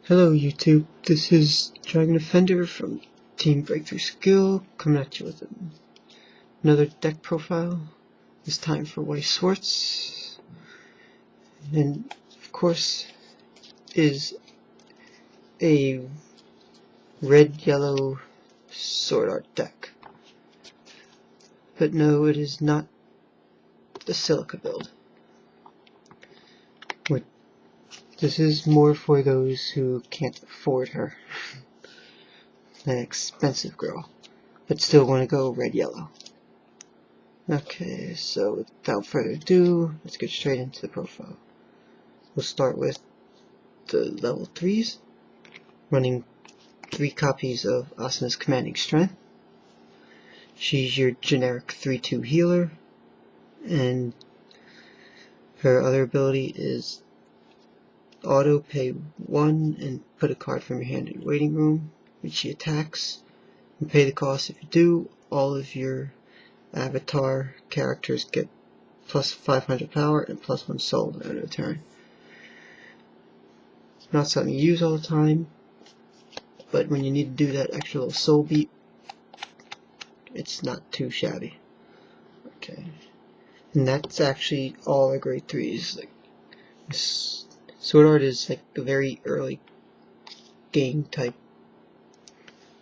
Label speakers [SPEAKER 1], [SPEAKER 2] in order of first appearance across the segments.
[SPEAKER 1] Hello YouTube, this is Dragon Offender from Team Breakthrough Skill, coming at you with another deck profile. This time for White Swartz, and of course is a red-yellow sword art deck. But no, it is not the Silica build. This is more for those who can't afford her. An expensive girl, but still want to go red-yellow. Okay, so without further ado, let's get straight into the profile. We'll start with the level 3s, running 3 copies of Asuna's Commanding Strength. She's your generic 3-2 healer, and her other ability is auto pay 1 and put a card from your hand in your waiting room when she attacks, and pay the cost. If you do, all of your avatar characters get plus 500 power and plus 1 soul at the end of the turn. Not something you use all the time, but when you need to do that extra little soul beat, it's not too shabby. Okay, and that's actually all our grade 3s. Like, Sword Art is like a very early game type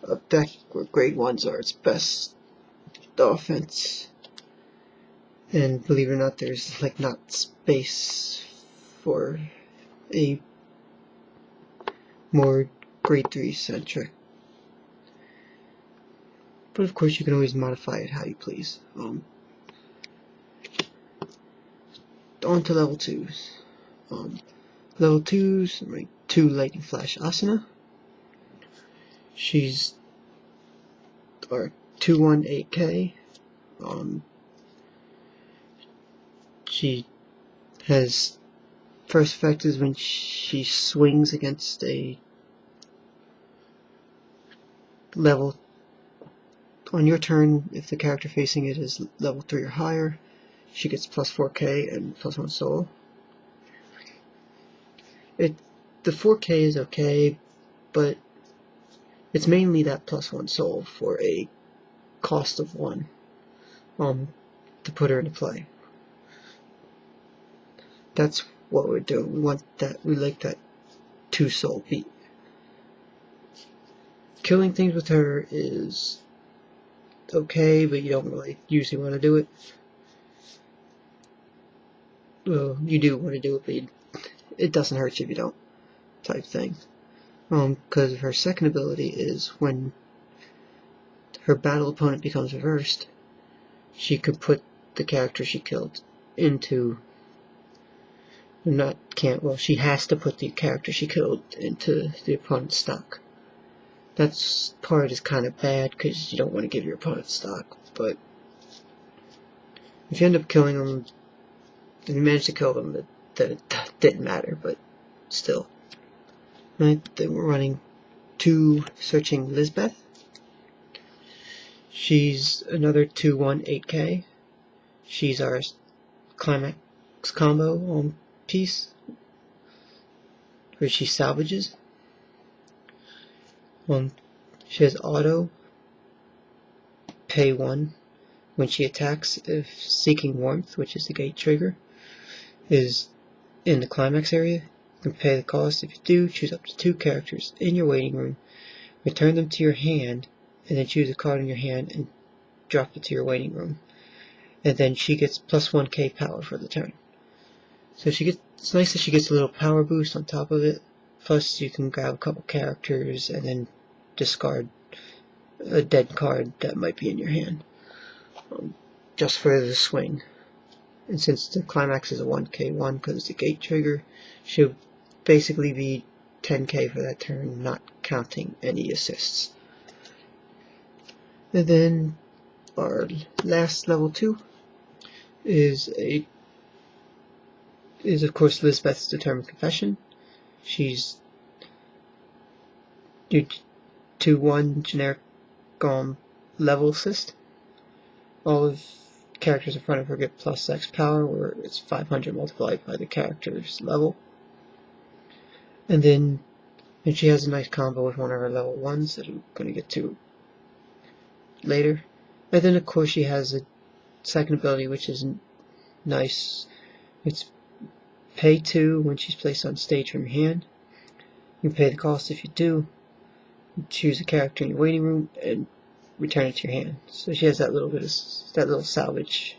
[SPEAKER 1] of deck where grade 1s are its best offense. And believe it or not, there's like not space for a more grade 3 centric. But of course you can always modify it how you please. On to level 2s. Level 2s, right, 2 Lightning Flash Asuna. She's our 2/1 8K. She has first effect is when she swings against a level on your turn. If the character facing it is level 3 or higher, she gets plus 4K and plus 1 soul. The 4K is okay, but it's mainly that plus 1 soul for a cost of 1 to put her into play. That's what we're doing. We want that. We like that 2 soul beat. Killing things with her is okay, but you don't really usually want to do it. Well, you do want to do it, but it doesn't hurt you if you don't, type thing. Because her second ability is when her battle opponent becomes reversed, she could put the character she killed into she has to put the character she killed into the opponent's stock. That part is kind of bad because you don't want to give your opponent stock, but if you end up killing them, if you manage to kill them, then it didn't matter, but still. Right, then we're running 2 Searching Lisbeth. She's another 2/1 8K. She's our climax combo piece where she salvages. She has auto pay 1 when she attacks if Seeking Warmth, which is the gate trigger, is in the climax area. You can pay the cost. If you do, choose up to 2 characters in your waiting room, return them to your hand, and then choose a card in your hand and drop it to your waiting room. And then she gets plus 1K power for the turn. So it's nice that she gets a little power boost on top of it. Plus you can grab a couple characters and then discard a dead card that might be in your hand, just for the swing. And since the climax is a 1K1 because it's a gate trigger, she'll basically be 10K for that turn, not counting any assists. And then our last level 2 is of course Lisbeth's Determined Confession. She's your 2/1 generic level assist. All of characters in front of her get plus X power, where it's 500 multiplied by the character's level. And then And she has a nice combo with one of her level 1s that I'm going to get to later. And then of course she has a second ability which is nice. It's pay 2 when she's placed on stage from your hand. You pay the cost if you do. Choose a character in your waiting room and return it to your hand. So she has that little bit of that little salvage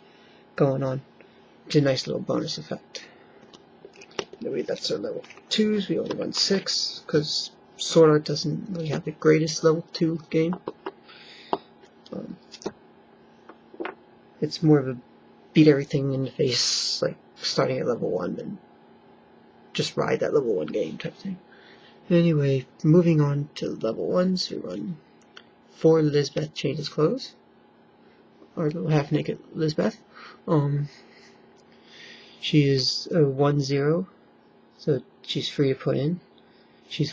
[SPEAKER 1] going on. It's a nice little bonus effect. Anyway, that's our level 2s. We only run 6 because Sword Art doesn't really have the greatest level 2 game. It's more of a beat everything in the face, like starting at level 1 and just ride that level 1 game type thing. Anyway, moving on to level 1s, we run 4 Lisbeth Changes Clothes, our little half-naked Lisbeth. She is a 1-0, so she's free to put in. She's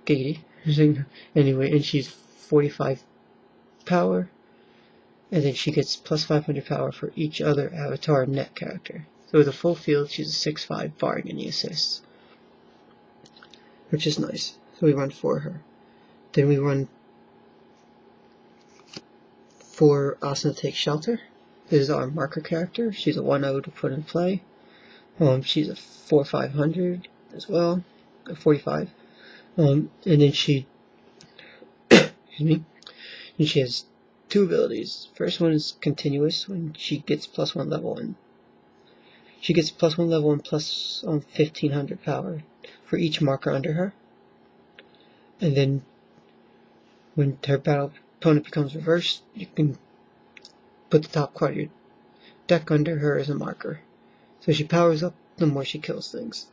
[SPEAKER 1] giggity. Anyway, and she's 45 power, and then she gets plus 500 power for each other avatar net character. So with a full field, she's a 6-5 barring any assists, which is nice. So we run 4 her. Then we run 4 Asuna Takes Shelter. This is our marker character. She's a 1-0 to put in play. She's a 4-500 as well, a 45. And then she, excuse me, and she has 2 abilities. First one is continuous when she gets plus 1 level 1. She gets plus 1 level 1 plus 1500 power for each marker under her. And then when her battle opponent becomes reversed, you can put the top card of your deck under her as a marker. So she powers up the more she kills things.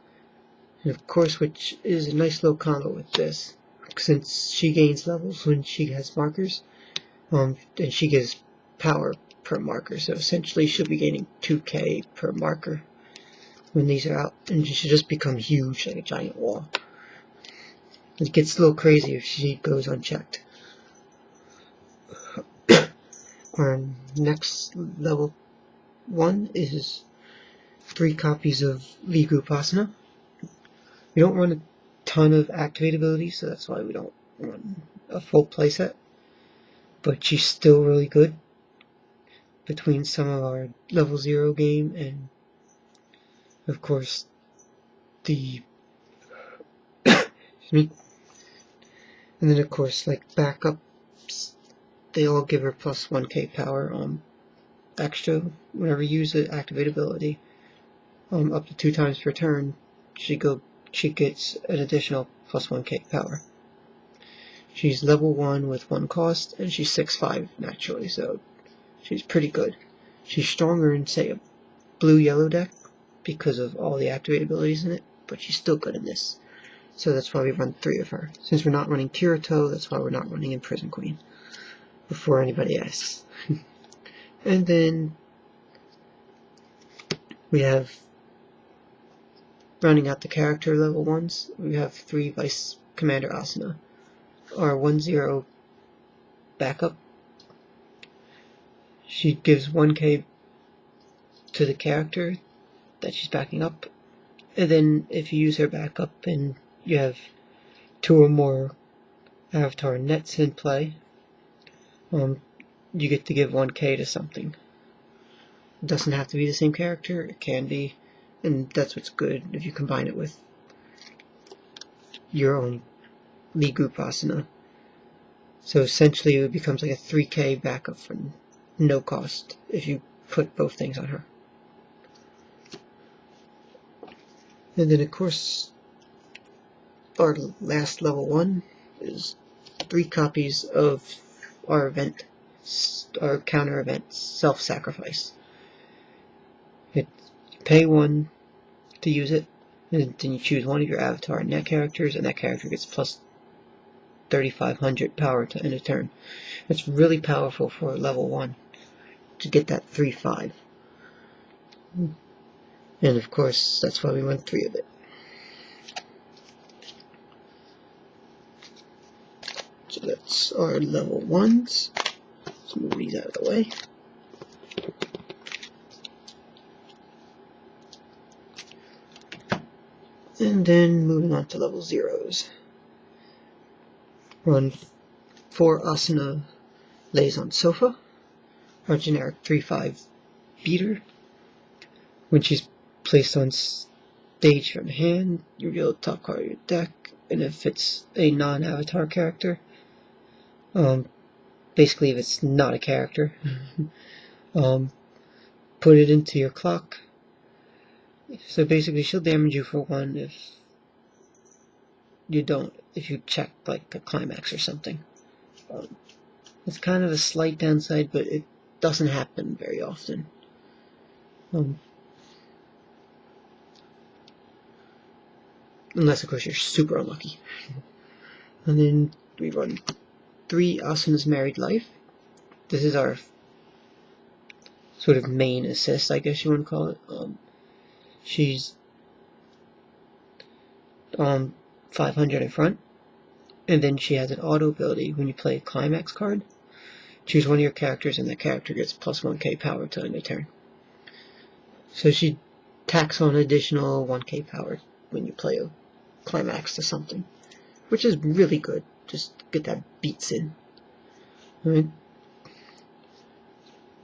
[SPEAKER 1] And of course, which is a nice little combo with this, since she gains levels when she has markers, and she gives power per marker. So essentially she'll be gaining 2k per marker when these are out, and she just become huge like a giant wall. It gets a little crazy if she goes unchecked. Our next level 1 is 3 copies of Lee Group Asuna. We don't run a ton of activate abilities, so that's why we don't run a full playset. But she's still really good between some of our level 0 game and, of course, the excuse me. And then, of course, like backups, they all give her plus 1k power extra whenever you use the activate ability. Up to 2 times per turn, she gets an additional plus 1k power. She's level 1 with 1 cost, and she's 6-5 naturally, so she's pretty good. She's stronger in, say, a blue-yellow deck because of all the activate abilities in it, but she's still good in this. So that's why we run 3 of her. Since we're not running Kirito, that's why we're not running in Prison Queen, before anybody asks. And then we have, rounding out the character level 1s, we have 3 Vice Commander Asuna. Our 1-0 backup. She gives 1k to the character that she's backing up, and then if you use her backup and you have 2 or more avatar nets in play, you get to give 1k to something. It doesn't have to be the same character, it can be, and that's what's good if you combine it with your own Lee Group Asuna. So essentially it becomes like a 3k backup for no cost if you put both things on her. And then of course our last level 1 is 3 copies of our event, our counter event, Self-Sacrifice. You pay 1 to use it, and then you choose one of your avatar net characters, and that character gets plus 3,500 power to end a turn. It's really powerful for level 1 to get that 3-5. And of course, that's why we went 3 of it. So that's our level 1s. Let's move these out of the way. And then moving on to level 0s. Run 4 Asuna lays on sofa, our generic 3/5 beater. When she's placed on stage from hand, you reveal the top card of your deck, and if it's a non-avatar character, basically if it's not a character, put it into your clock. So basically she'll damage you for 1 if you check like a climax or something. It's kind of a slight downside, but it doesn't happen very often. Unless of course you're super unlucky. And then we run 3 Asuna's Married Life. This is our sort of main assist, I guess you want to call it. She's 500 in front, and then she has an auto ability. When you play a climax card, choose one of your characters, and that character gets plus 1k power to end their turn. So she tacks on additional 1k power when you play a climax to something, which is really good. Just get that beats in. Alright.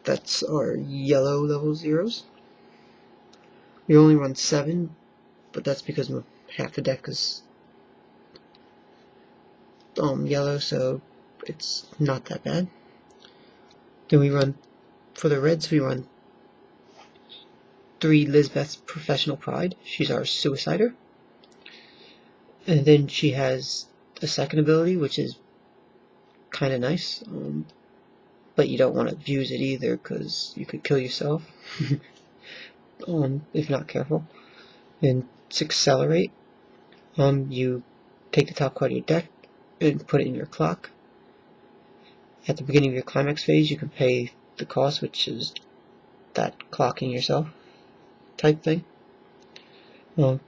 [SPEAKER 1] That's our yellow level 0s. We only run 7, but that's because half the deck is yellow, so it's not that bad. Then we run, for the reds, we run 3 Lisbeth's Professional Pride. She's our Suicider. And then she has a second ability, which is kind of nice, but you don't want to abuse it either, because you could kill yourself if not careful. And it's Accelerate. You take the top card of your deck and put it in your clock. At the beginning of your climax phase, you can pay the cost, which is that clocking yourself type thing. And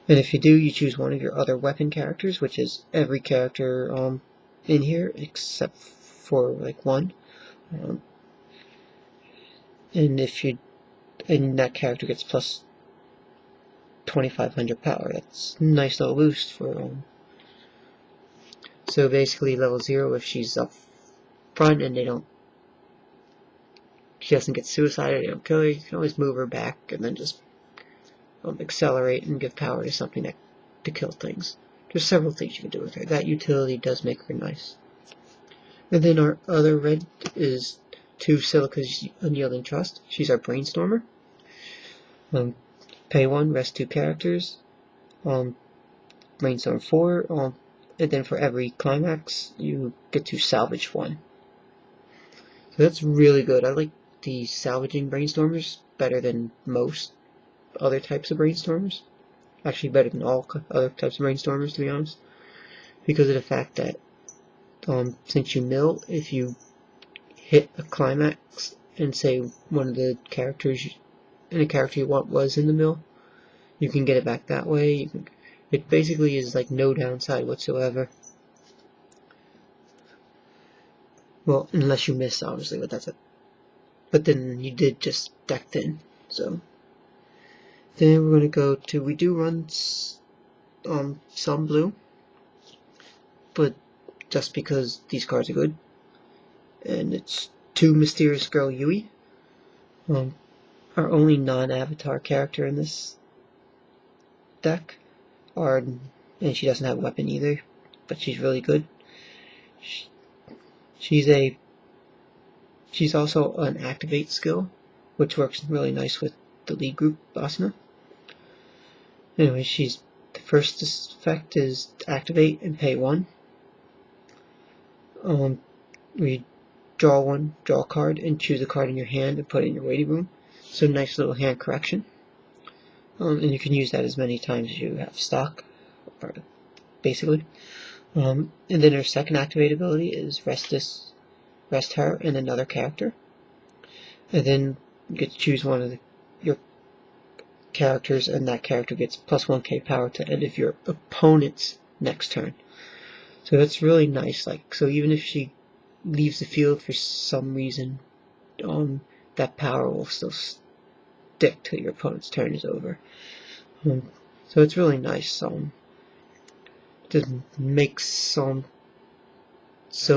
[SPEAKER 1] if you do, you choose one of your other weapon characters, which is every character in here except for like 1. And that character gets plus 2500 power. That's a nice little boost for so basically level 0, if she's up front and she doesn't get suicided, they don't kill her, you can always move her back and then just accelerate and give power to something to kill things. There's several things you can do with her. That utility does make her nice. And then our other red is 2 Silica's Unyielding Trust. She's our Brainstormer. Pay 1, rest 2 characters. Brainstorm 4. And then for every climax, you get to salvage 1. So that's really good. I like the salvaging Brainstormers better than most other types of Brainstormers. Actually better than all other types of Brainstormers, to be honest. Because of the fact that since you mill, if you hit a climax and say one of the characters and a character you want was in the mill, you can get it back that way. It basically is like no downside whatsoever. Well, unless you miss, obviously, but that's it. But then you did just deck thin, so. Then we're gonna go to, we do run some blue, but just because these cards are good. And it's 2 Mysterious Girl Yui, our only non-avatar character in this deck. And she doesn't have a weapon either, but she's really good. She's also an Activate skill, which works really nice with the lead group Asuna. Anyway, the first effect is Activate and pay 1. We draw a card, and choose a card in your hand and put it in your waiting room. So nice little hand correction. And you can use that as many times as you have stock, basically. And then her second activate ability is rest her and another character. And then you get to choose one of your characters, and that character gets plus 1k power to end of your opponent's next turn. So that's really nice. So even if she leaves the field for some reason, that power will still stick till your opponent's turn is over. So it's really nice. just makes so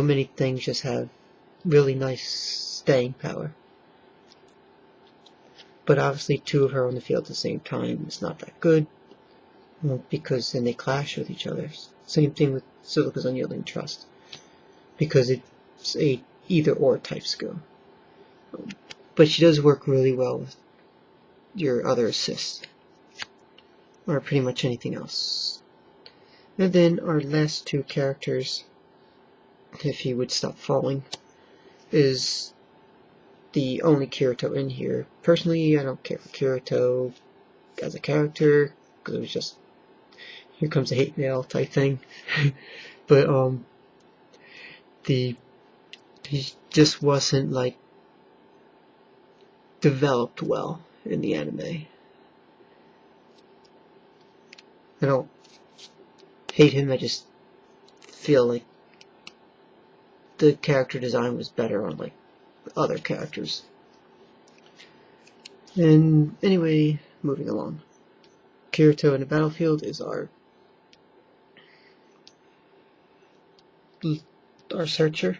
[SPEAKER 1] many things just have really nice staying power. But obviously 2 of her on the field at the same time is not that good, because then they clash with each other. Same thing with Silica's Unyielding Trust, because it's a either or type skill. But she does work really well with your other assists, or pretty much anything else. And then our last 2 characters, if he would stop falling, is the only Kirito in here. Personally, I don't care for Kirito as a character, because it was just, here comes a hate mail type thing. But he just wasn't like developed well in the anime. I don't hate him, I just feel like the character design was better on like other characters. And anyway, moving along. Kirito in the battlefield is our searcher.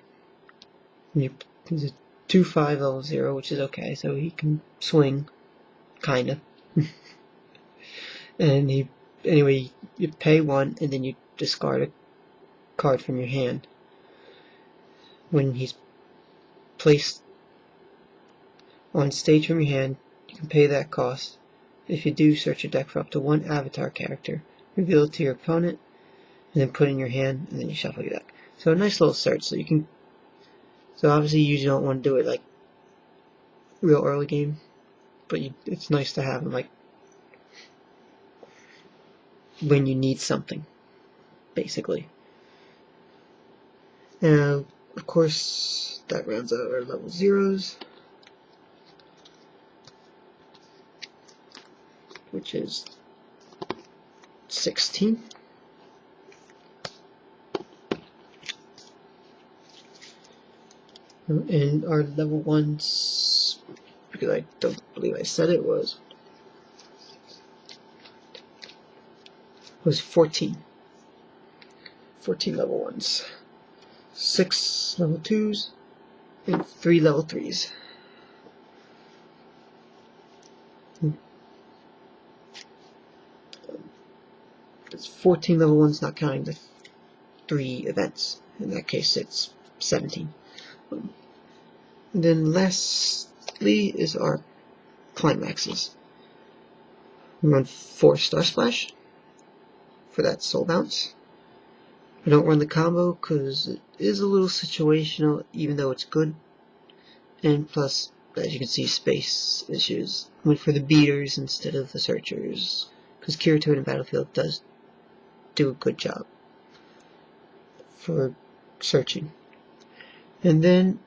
[SPEAKER 1] He's a 2/5 level 0, which is okay, so he can swing, kinda. And anyway, you pay 1 and then you discard a card from your hand. When he's placed on stage from your hand, you can pay that cost. If you do, search your deck for up to 1 avatar character, reveal it to your opponent, and then put it in your hand, and then you shuffle your deck. So a nice little search. So obviously you usually don't want to do it like real early game, but it's nice to have them like when you need something, basically. Now, of course, that rounds out our level 0s, which is 16. And our level 1s, because I don't believe I said it, was 14. 14 level 1s. 6 level 2s, and 3 level 3s. It's 14 level 1s, not counting the 3 events. In that case, it's 17. And then lastly is our climaxes. We run 4 Star Splash for that soul bounce. I don't run the combo because it is a little situational, even though it's good. And plus, as you can see, space issues. Went for the beaters instead of the searchers, because Kirito in Battlefield does do a good job for searching. And then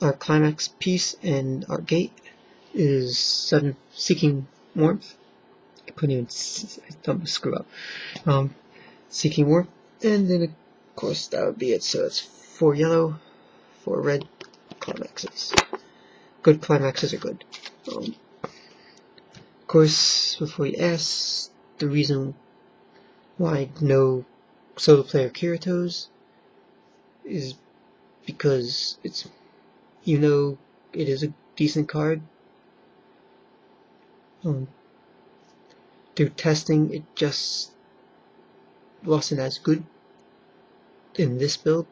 [SPEAKER 1] our climax piece and our gate is 7 Seeking Warmth. I couldn't even, I don't screw up. Seeking Warmth, and then of course that would be it. So it's 4 yellow, 4 red climaxes. Good climaxes are good. Of course, before you ask, the reason why no solo player Kiritos is because it's, it is a decent card. Through testing, it just wasn't as good in this build.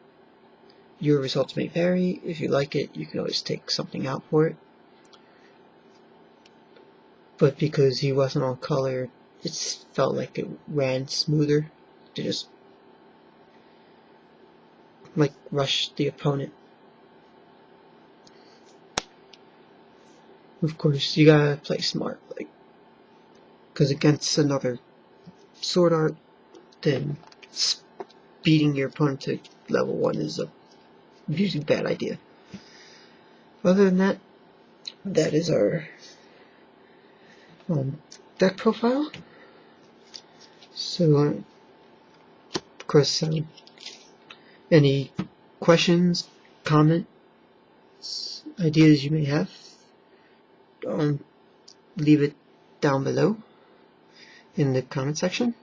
[SPEAKER 1] Your results may vary. If you like it, you can always take something out for it. But because he wasn't on color, it felt like it ran smoother to just like rush the opponent. Of course, you gotta play smart, like, because against another sword art, then beating your opponent to level 1 is a usually bad idea. Other than that, that is our deck profile. So, of course, any questions, comments, ideas you may have, leave it down below in the comment section.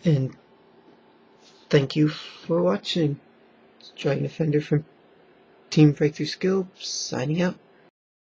[SPEAKER 1] And thank you for watching. Dragon Defender from Team Breakthrough Skill, signing out.